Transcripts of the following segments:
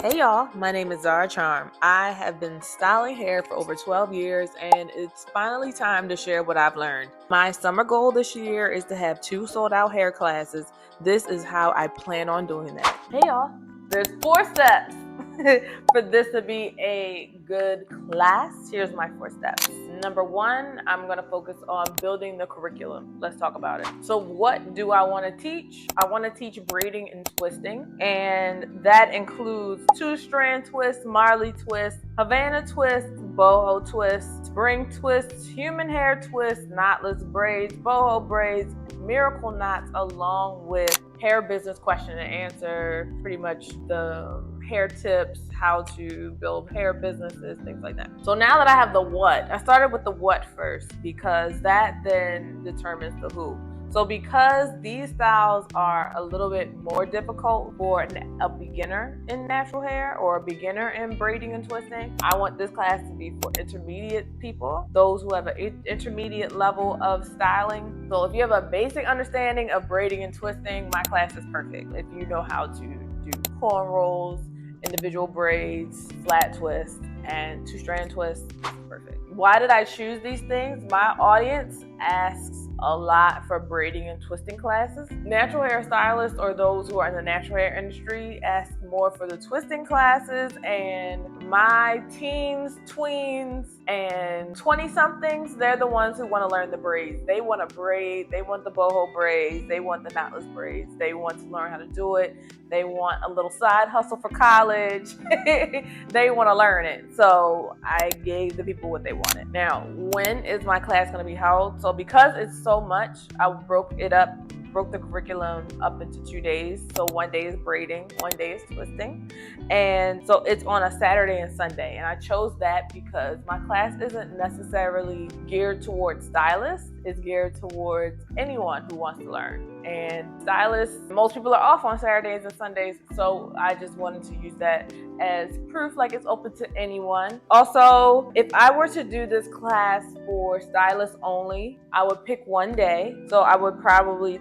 Hey y'all, my name is Zara Charm. I have been styling hair for over 12 years and it's finally time to share what I've learned. My summer goal this year is to have 2 sold out hair classes. This is how I plan on doing that. Hey y'all, there's 4 steps for this to be a good class. Here's my 4 steps. Number 1, I'm going to focus on building the curriculum. Let's talk about it. So what do I want to teach? I want to teach braiding and twisting, and that includes 2-strand twist, Marley twist, Havana twist, boho twist, spring twist, human hair twist, knotless braids, boho braids, miracle knots, along with hair business question and answer, pretty much the hair tips, how to build hair businesses, things like that. So now that I have the what, I started with the what first because that then determines the who. So because these styles are a little bit more difficult for a beginner in natural hair or a beginner in braiding and twisting, I want this class to be for intermediate people, those who have an intermediate level of styling. So if you have a basic understanding of braiding and twisting, my class is perfect. If you know how to do cornrows, individual braids, flat twists, and 2-strand twists, perfect. Why did I choose these things? My audience asks a lot for braiding and twisting classes. Natural hair stylists or those who are in the natural hair industry ask more for the twisting classes, and my teens, tweens, and 20-somethings, they're the ones who want to learn the braids. They want to braid, they want the boho braids, they want the knotless braids, they want to learn how to do it, they want a little side hustle for college, they want to learn it. So I gave the people what they wanted. Now, when is my class going to be held? So because it's so much, I broke the curriculum up into 2 days. So 1 day is braiding, 1 day is twisting. And so it's on a Saturday and Sunday. And I chose that because my class isn't necessarily geared towards stylists. It's geared towards anyone who wants to learn. And stylists, most people are off on Saturdays and Sundays. So I just wanted to use that as proof, like it's open to anyone. Also, if I were to do this class for stylists only, I would pick 1 day. So I would probably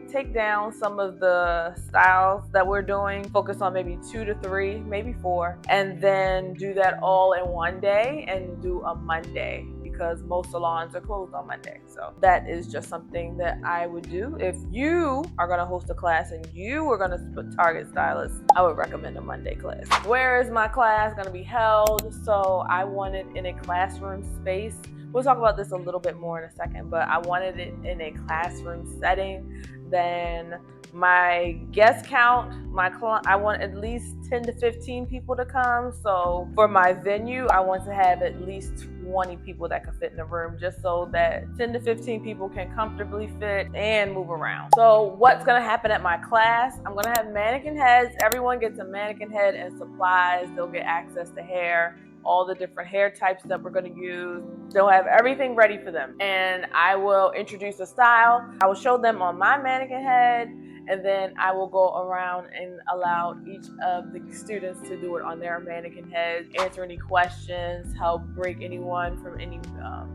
take down some of the styles that we're doing, focus on maybe 2 to 3, maybe 4, and then do that all in 1 day and do a Monday, because most salons are closed on Monday. So that is just something that I would do. If you are going to host a class and you are going to target stylists, I would recommend a Monday class. Where is my class going to be held? So I want it in a classroom space. We'll talk about this a little bit more in a second, but I wanted it in a classroom setting. Then my guest count, I want at least 10 to 15 people to come. So for my venue, I want to have at least 20 people that can fit in the room, just so that 10 to 15 people can comfortably fit and move around. So what's going to happen at my class? I'm going to have mannequin heads. Everyone gets a mannequin head and supplies. They'll get access to hair, all the different hair types that we're going to use. They'll have everything ready for them. And I will introduce a style. I will show them on my mannequin head, and then I will go around and allow each of the students to do it on their mannequin heads, answer any questions, help break anyone from any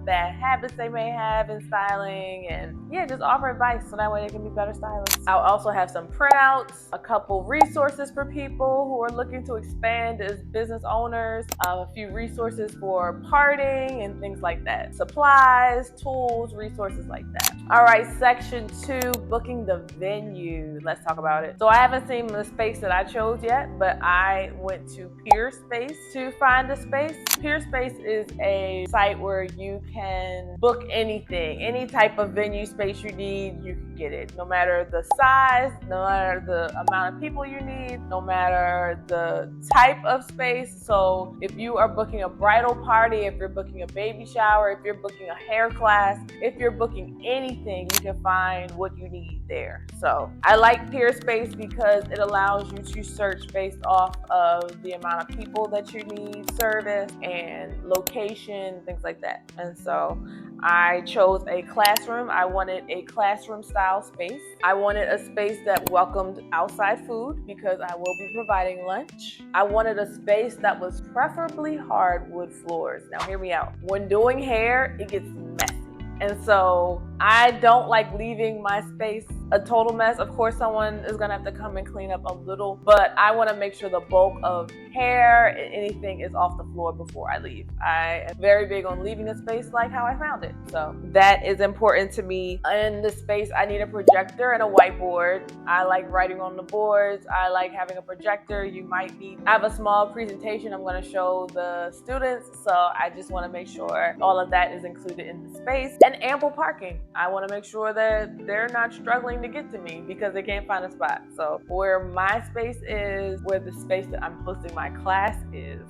bad habits they may have in styling, and just offer advice so that way they can be better stylists. I'll also have some printouts, a couple resources for people who are looking to expand as business owners, a few resources for parting and things like that, supplies, tools, resources like that. All right, section 2, booking the venue. Let's talk about it. So I haven't seen the space that I chose yet, but I went to Peerspace to find the space. Peerspace is a site where you can book anything, any type of venue space you need, you can get it. No matter the size, no matter the amount of people you need, no matter the type of space. So if you are booking a bridal party, if you're booking a baby shower, if you're booking a hair class, if you're booking anything, you can find what you need there. So I like Peerspace because it allows you to search based off of the amount of people that you need, service and location, things like that. And so I chose a classroom. I wanted a classroom style space. I wanted a space that welcomed outside food because I will be providing lunch. I wanted a space that was preferably hardwood floors. Now hear me out. When doing hair, it gets messy. And so I don't like leaving my space a total mess. Of course, someone is gonna have to come and clean up a little, but I wanna make sure the bulk of hair, anything is off the floor before I leave. I am very big on leaving a space like how I found it. So that is important to me. In the space, I need a projector and a whiteboard. I like writing on the boards. I like having a projector. You might need, I have a small presentation I'm going to show the students. So I just want to make sure all of that is included in the space. And ample parking. I want to make sure that they're not struggling to get to me because they can't find a spot. So where my space is, where the space that I'm hosting my class is,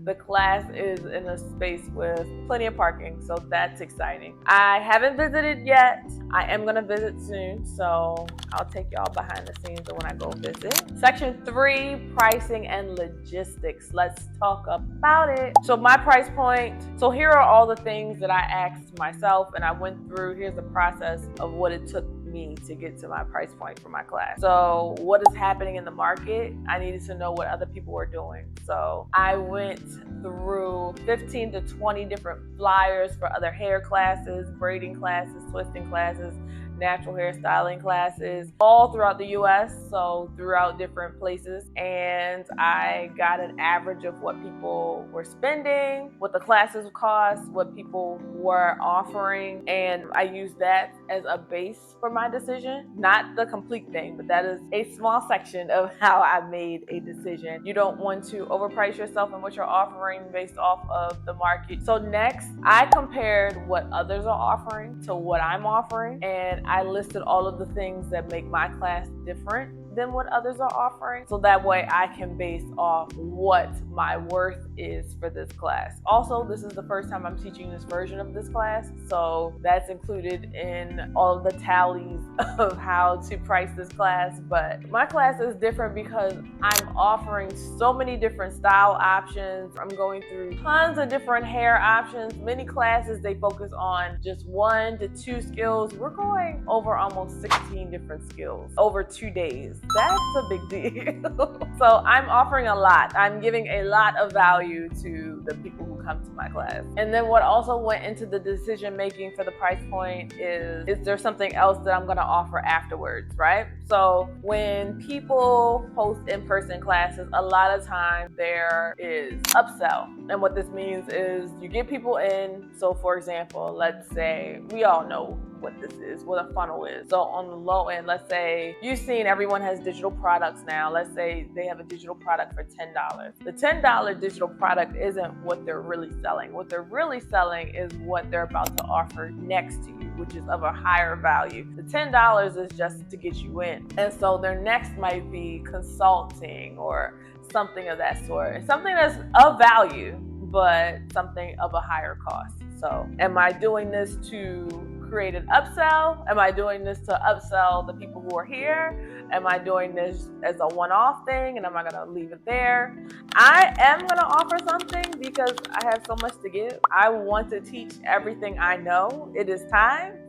the class is in a space with plenty of parking, so that's exciting. I haven't visited yet. I am going to visit soon, so I'll take y'all behind the scenes of when I go visit. Section 3, pricing and logistics. Let's talk about it. So my price point. So here are all the things that I asked myself, and I went through. Here's the process of what it took me to get to my price point for my class. So what is happening in the market? I needed to know what other people were doing. So I went through 15 to 20 different flyers for other hair classes, braiding classes, twisting classes, natural hairstyling classes, all throughout the US, so throughout different places. And I got an average of what people were spending, what the classes cost, what people were offering, and I used that as a base for my decision. Not the complete thing, but that is a small section of how I made a decision. You don't want to overprice yourself and what you're offering based off of the market. So next, I compared what others are offering to what I'm offering, and I listed all of the things that make my class different than what others are offering, so that way I can base off what my worth is for this class. Also, this is the first time I'm teaching this version of this class, so that's included in all of the tallies of how to price this class. But my class is different because I'm offering so many different style options. I'm going through tons of different hair options. Many classes, they focus on just 1 to 2 skills. We're going over almost 16 different skills over 2 days. That's a big deal. So I'm offering a lot. I'm giving a lot of value to the people who come to my class. And then what also went into the decision making for the price point is there something else that I'm going to offer afterwards, right? So when people host in-person classes, a lot of times there is upsell. And what this means is you get people in. So for example, let's say we all know what this is, what a funnel is. So on the low end, let's say you've seen everyone has digital products now. Let's say they have a digital product for $10. The $10 digital product isn't what they're really selling. What they're really selling is what they're about to offer next to you, which is of a higher value. The $10 is just to get you in. And so their next might be consulting or something of that sort. Something that's of value, but something of a higher cost. So am I doing this to create an upsell? Am I doing this to upsell the people who are here? Am I doing this as a one-off thing and am I going to leave it there? I am going to offer something because I have so much to give. I want to teach everything I know. It is time.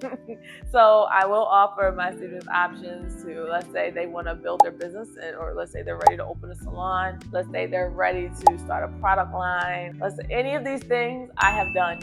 So I will offer my students options to, let's say they want to build their business, or let's say they're ready to open a salon. Let's say they're ready to start a product line. Let's say any of these things I have done.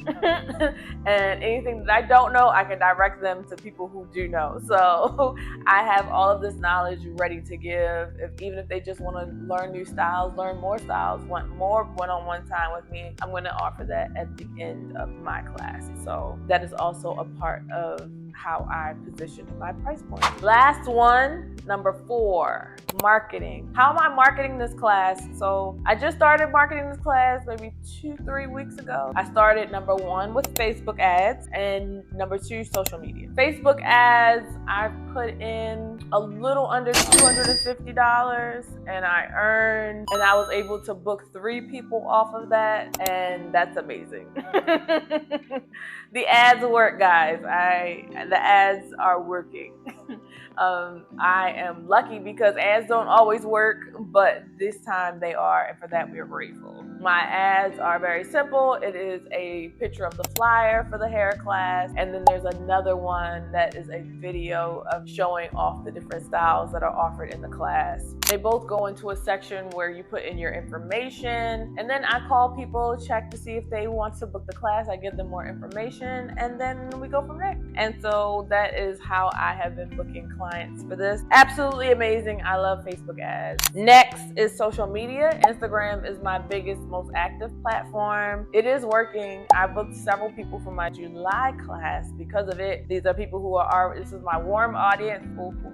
And anything that I don't know, I can direct them to people who do know. So I have all of this knowledge ready to give. Even if they just want to learn new styles, learn more styles, want more one-on-one time with me, I'm going to offer that at the end of my class. So that is also a part of how I position my price point. Last one, number 4, marketing. How am I marketing this class? So I just started marketing this class maybe 2-3 weeks ago. I started number 1 with Facebook ads and number 2, social media. Facebook ads, I put in a little under $250 and I was able to book 3 people off of that, and that's amazing. The ads work, guys. The ads are working. I am lucky because ads don't always work, but this time they are, and for that we are grateful. My ads are very simple. It is a picture of the flyer for the hair class, and then there's another one that is a video of showing off the different styles that are offered in the class. They both go into a section where you put in your information, and then I call people, check to see if they want to book the class. I give them more information, and then we go from there. And so that is how I have been booking clients for this. Absolutely amazing. I love Facebook ads. Next is social media. Instagram is my biggest, most active platform. It is working. I booked several people for my July class because of it. These are people who are, this is my warm audience.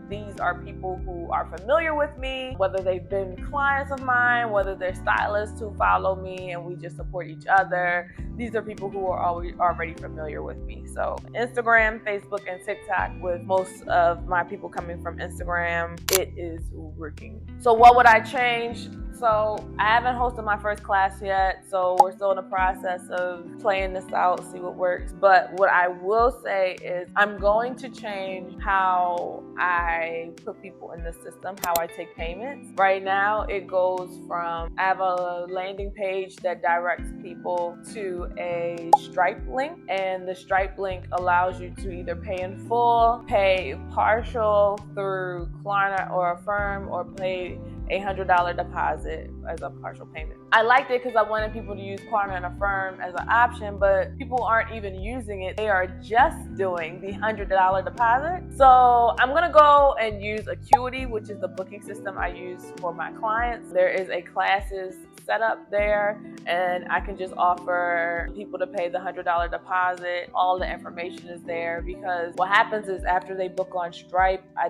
These are people who are familiar with me, whether they've been clients of mine, whether they're stylists who follow me and we just support each other. These are people who are already familiar with me. So Instagram, Facebook, and TikTok, with most of my people coming from Instagram, it is working. So what would I change? So I haven't hosted my first class yet, so we're still in the process of playing this out, see what works. But what I will say is I'm going to change how I put people in the system, how I take payments. Right now, it goes from, I have a landing page that directs people to a Stripe link, and the Stripe link allows you to either pay in full, pay partial through Klarna or Affirm, or pay $100 deposit as a partial payment. I liked it because I wanted people to use Klarna and Affirm as an option, but people aren't even using it. They are just doing the $100 deposit. So I'm gonna go and use Acuity, which is the booking system I use for my clients. There is a classes set up there, and I can just offer people to pay the $100 deposit. All the information is there, because what happens is after they book on Stripe, I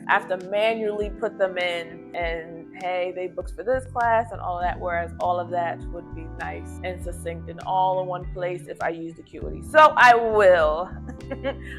have to manually put them in and, hey, they booked for this class and all of that, whereas all of that would be nice and succinct and all in one place if I used Acuity. So I will.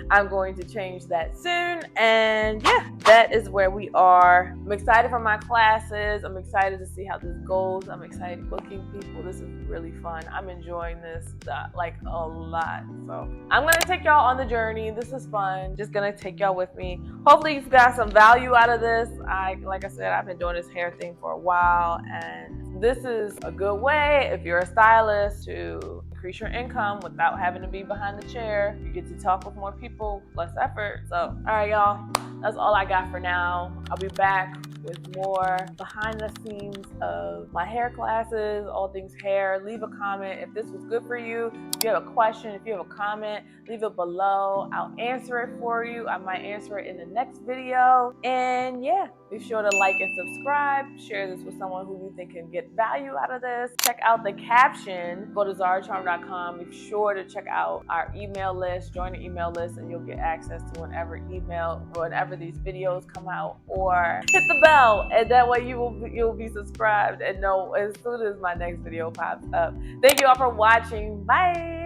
I'm going to change that soon, and yeah, that is where we are. I'm excited for my classes. I'm excited to see how this goes. I'm excited booking people. This is really fun. I'm enjoying this like a lot. So I'm gonna take y'all on the journey. This is fun. Just gonna take y'all with me. Hopefully you've got some value out of this. Like I said, I've been doing this hair thing for a while, and this is a good way if you're a stylist to increase your income without having to be behind the chair. You get to talk with more people, less effort. So, all right, y'all, that's all I got for now. I'll be back with more behind the scenes of my hair classes, all things hair. Leave a comment if this was good for you. If you have a question, if you have a comment, leave it below. I'll answer it for you. I might answer it in the next video. And yeah, be sure to like and subscribe. Share this with someone who you think can get value out of this. Check out the caption. Go to ZaraCharm.com. Be sure to check out our email list. Join the email list, and you'll get access to whenever these videos come out, or hit the bell, and that way you'll be subscribed and know as soon as my next video pops up. Thank you all for watching. Bye.